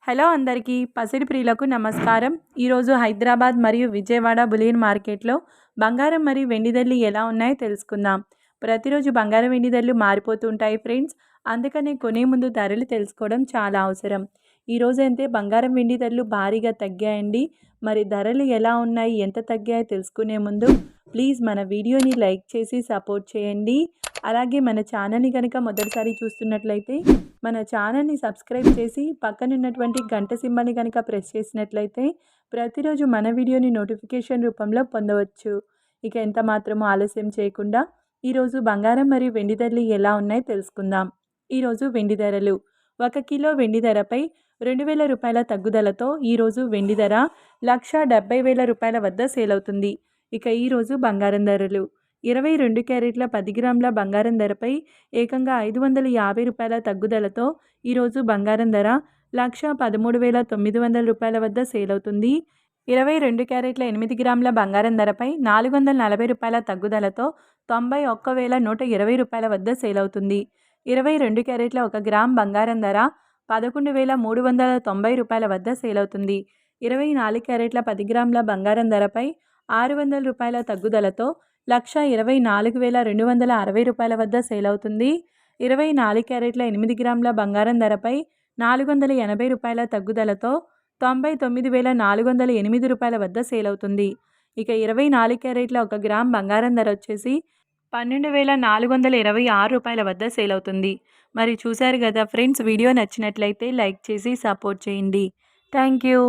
Hello అందరికీ పసిడి ప్రియులకు నమస్కారం. ఈరోజు హైదరాబాద్ మరియు విజయవాడ బులియన్ మార్కెట్లో బంగారం మరియు వెండి ధరలు ఎలా ఉన్నాయో తెలుసుకుందాం. ప్రతిరోజు బంగారం వెండి ధరలు మారిపోతూ ఉంటాయి ఫ్రెండ్స్. అందుకనే కొనే ముందు ధరలు తెలుసుకోవడం చాలా అవసరం. ఈరోజు అయితే బంగారం వెండి ధరలు భారీగా తగ్గాయండి. మరి ధరలు ఎలా ఉన్నాయి, ఎంత తగ్గాయో తెలుసుకునే ముందు ప్లీజ్ మన వీడియోని లైక్ చేసి సపోర్ట్ చేయండి. అలాగే మన ఛానల్ని కనుక మొదటిసారి చూస్తున్నట్లయితే మన ఛానల్ని సబ్స్క్రైబ్ చేసి పక్కనున్నటువంటి గంట సింబల్ని కనుక ప్రెస్ చేసినట్లయితే ప్రతిరోజు మన వీడియోని నోటిఫికేషన్ రూపంలో పొందవచ్చు. ఇక ఎంత మాత్రమో ఆలస్యం చేయకుండా ఈరోజు బంగారం మరియు వెండి ధరలు ఎలా ఉన్నాయో తెలుసుకుందాం. ఈరోజు వెండి ధరలు 1 కిలో వెండి ధరపై 2,000 రూపాయల తగ్గుదలతో ఈరోజు వెండి ధర 1,70,000 రూపాయల వద్ద సేల్ అవుతుంది. ఇక ఈరోజు బంగారం ధరలు 22 క్యారెట్ల 10 గ్రాముల బంగారం ధరపై ఏకంగా 550 రూపాయల తగ్గుదలతో ఈరోజు బంగారం ధర 1,13,900 రూపాయల వద్ద సేల్ అవుతుంది. 22 క్యారెట్ల 8 గ్రాముల బంగారం ధరపై 440 రూపాయల తగ్గుదలతో 91,120 రూపాయల వద్ద సేల్ అవుతుంది. 22 క్యారెట్ల 1 గ్రామ్ బంగారం ధర 11,390 రూపాయల వద్ద సేల్ అవుతుంది. 24 క్యారెట్ల 10 గ్రాముల బంగారం ధరపై 600 రూపాయల తగ్గుదలతో 1,24,260 రూపాయల వద్ద సేల్ అవుతుంది. 24 క్యారెట్ల 8 గ్రాముల బంగారం ధరపై 480 రూపాయల తగ్గుదలతో 99,408 రూపాయల వద్ద సేల్ అవుతుంది. ఇక 24 క్యారెట్ల 1 గ్రామ్ బంగారం ధర వచ్చేసి 12,426 రూపాయల వద్ద సేల్ అవుతుంది. మరి చూశారు కదా ఫ్రెండ్స్, వీడియో నచ్చినట్లయితే లైక్ చేసి సపోర్ట్ చేయండి. Thank you.